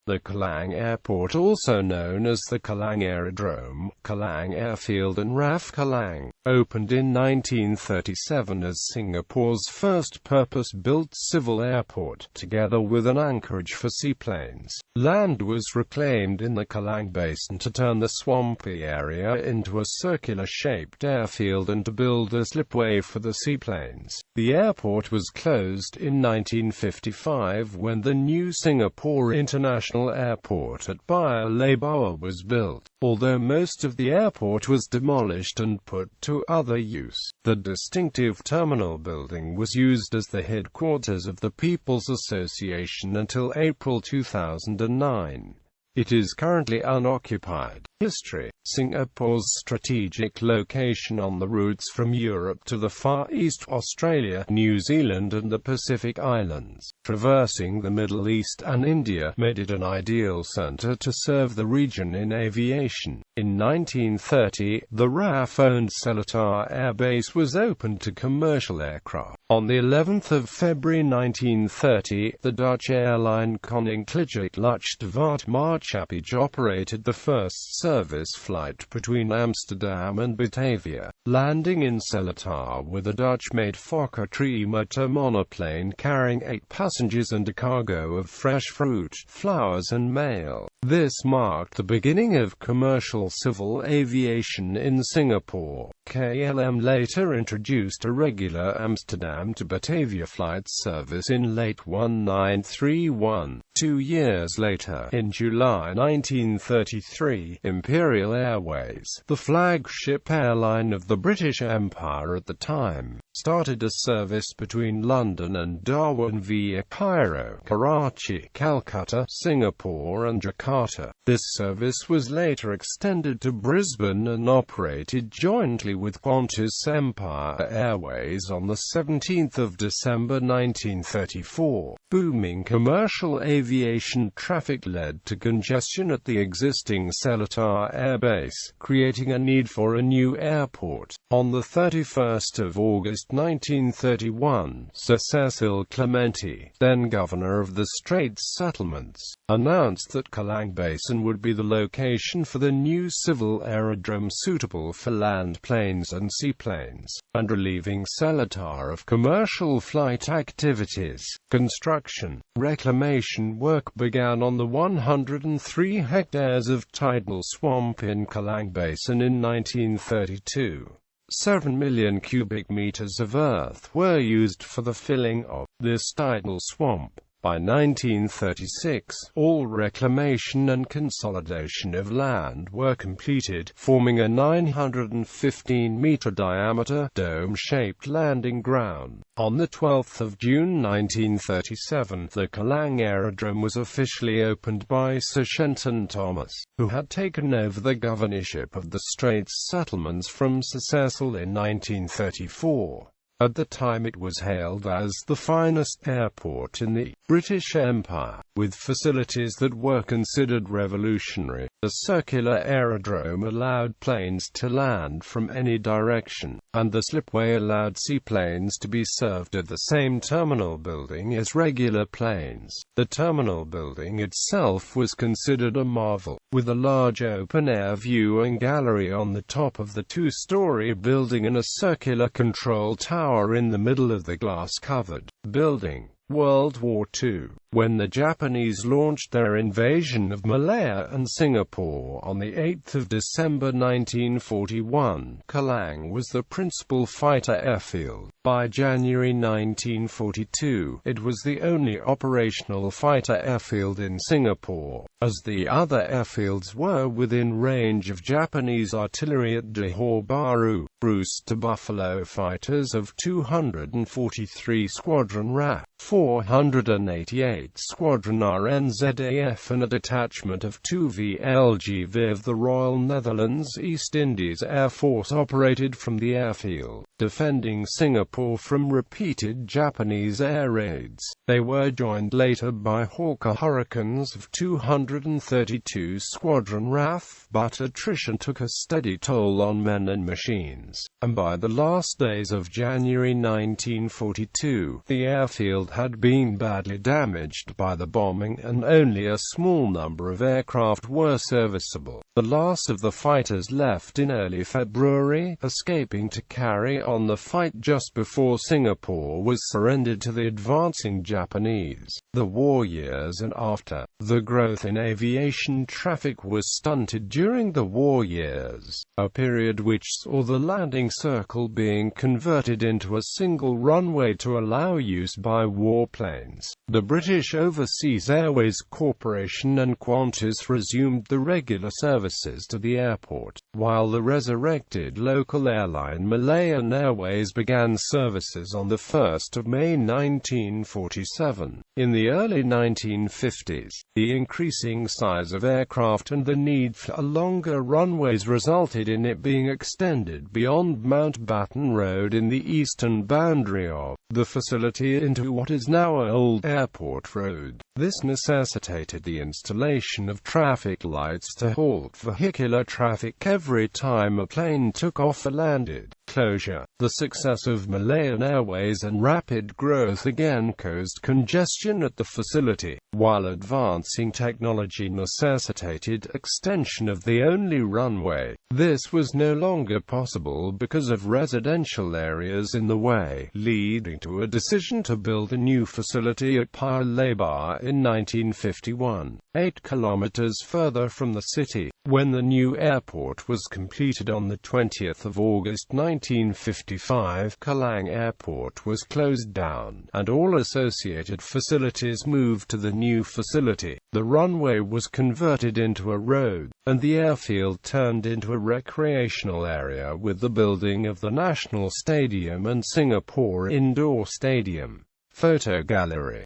The Kallang Airport, also known as the Kallang Aerodrome, Kallang Airfield and RAF Kallang, opened in 1937 as Singapore's first purpose-built civil airport, together with an anchorage for seaplanes. Land was reclaimed in the Kallang Basin to turn the swampy area into a circular-shaped airfield and to build a slipway for the seaplanes. The airport was closed in 1955 when the new Singapore International Airport at Paya Lebar was built. Although most of the airport was demolished and put to other use, the distinctive terminal building was used as the headquarters of the People's Association until April 2009. It is currently unoccupied. History: Singapore's strategic location on the routes from Europe to the Far East, Australia, New Zealand and the Pacific Islands, traversing the Middle East and India, made it an ideal centre to serve the region in aviation. In 1930, the RAF-owned Seletar Air Base was opened to commercial aircraft. On the 11th of February 1930, the Dutch airline Koninklijke Luchtvaartmaatschappij operated the first service flight between Amsterdam and Batavia, landing in Seletar with a Dutch-made Fokker 3 motor monoplane carrying 8 passengers and a cargo of fresh fruit, flowers and mail. This marked the beginning of commercial civil aviation in Singapore. KLM later introduced a regular Amsterdam to Batavia flight service in late 1931. 2 years later, in July 1933, Imperial Airways, the flagship airline of the British Empire at the time, started a service between London and Darwin via Cairo, Karachi, Calcutta, Singapore and Jakarta. This service was later extended to Brisbane and operated jointly with Qantas Empire Airways on the 17th of December 1934. Booming commercial aviation traffic led to congestion at the existing Seletar Air Base, creating a need for a new airport. On the 31st of August 1931, Sir Cecil Clementi, then governor of the Straits Settlements, announced that Kallang Basin would be the location for the new civil aerodrome suitable for land planes and seaplanes, and relieving Seletar of commercial flight activities. Construction, reclamation work began on the 103 hectares of tidal swamp in Kallang Basin in 1932. 7 million cubic meters of earth were used for the filling of this tidal swamp. By 1936, all reclamation and consolidation of land were completed, forming a 915-meter diameter, dome-shaped landing ground. On the 12th of June 1937, the Kallang Aerodrome was officially opened by Sir Shenton Thomas, who had taken over the governorship of the Straits Settlements from Sir Cecil in 1934. At the time it was hailed as the finest airport in the British Empire, with facilities that were considered revolutionary. The circular aerodrome allowed planes to land from any direction, and the slipway allowed seaplanes to be served at the same terminal building as regular planes. The terminal building itself was considered a marvel, with a large open-air viewing gallery on the top of the 2-story building and a circular control tower in the middle of the glass-covered building. World War II. When the Japanese launched their invasion of Malaya and Singapore on 8 December 1941, Kallang was the principal fighter airfield. By January 1942, it was the only operational fighter airfield in Singapore, as the other airfields were within range of Japanese artillery at Johor Bahru. Brewster Buffalo fighters of 243 Squadron RAF, 488 Squadron RNZAF and a detachment of 2 VLGV of the Royal Netherlands East Indies Air Force operated from the airfield, defending Singapore from repeated Japanese air raids. They were joined later by Hawker Hurricanes of 232 Squadron RAF, but attrition took a steady toll on men and machines, and by the last days of January 1942, the airfield had been badly damaged damaged by the bombing, and only a small number of aircraft were serviceable. The last of the fighters left in early February, escaping to carry on the fight just before Singapore was surrendered to the advancing Japanese. The war years and after. The growth in aviation traffic was stunted during the war years, a period which saw the landing circle being converted into a single runway to allow use by warplanes. The British Overseas Airways Corporation and Qantas resumed the regular services to the airport, while the resurrected local airline Malayan Airways began services on the 1st of May 1947. In the early 1950s, the increasing size of aircraft and the need for longer runways resulted in it being extended beyond Mountbatten Road in the eastern boundary of the facility into what is now Old Airport Road. This necessitated the installation of traffic lights to halt vehicular traffic every time a plane took off or landed. Closure. The success of Malayan Airways and rapid growth again caused congestion at the facility, while advancing technology necessitated extension of the only runway. This was no longer possible because of residential areas in the way, leading to a decision to build a new facility at Paya Lebar in 1951, 8 kilometers further from the city. When the new airport was completed on the 20th of August 1955, Kallang Airport was closed down, and all associated facilities moved to the new facility. The runway was converted into a road, and the airfield turned into a recreational area with the building of the National Stadium and Singapore Indoor Stadium. Photo gallery.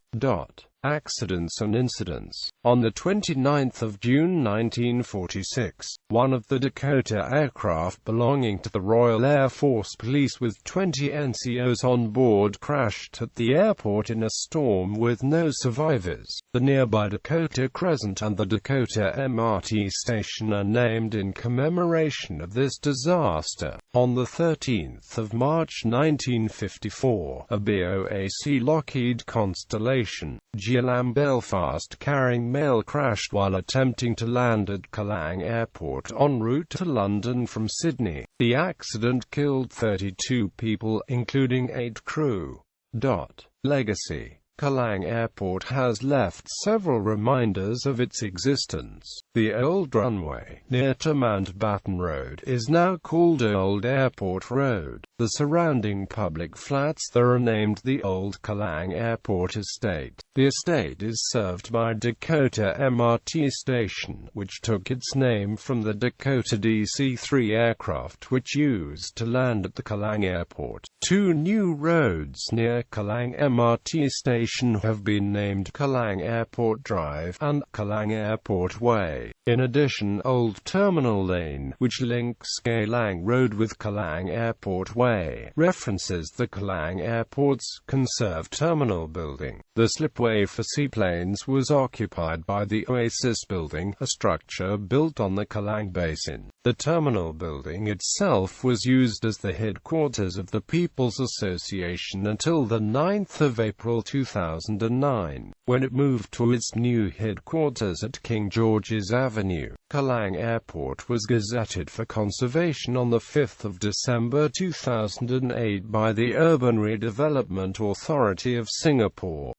Accidents and incidents. On the 29th of June 1946, one of the Dakota aircraft belonging to the Royal Air Force Police with 20 NCOs on board crashed at the airport in a storm with no survivors. The nearby Dakota Crescent and the Dakota MRT station are named in commemoration of this disaster. On the 13th of March 1954, a BOAC Lockheed Constellation GLAM Belfast carrying mail crashed while attempting to land at Kallang Airport en route to London from Sydney. The accident killed 32 people, including 8 crew. Legacy. Kallang Airport has left several reminders of its existence. The old runway, near to Mountbatten Road, is now called Old Airport Road. The surrounding public flats there are named the Old Kallang Airport Estate. The estate is served by Dakota MRT Station, which took its name from the Dakota DC-3 aircraft which used to land at the Kallang Airport. 2 new roads near Kallang MRT Station have been named Kallang Airport Drive and Kallang Airport Way. In addition, Old Terminal Lane, which links Kallang Road with Kallang Airport Way, references the Kallang Airport's conserved terminal building. The slipway for seaplanes was occupied by the Oasis Building, a structure built on the Kallang Basin. The terminal building itself was used as the headquarters of the People's Association until the 9th of April 2009, when it moved to its new headquarters at King George's Avenue. Kallang Airport was gazetted for conservation on the 5th of December 2008 by the Urban Redevelopment Authority of Singapore.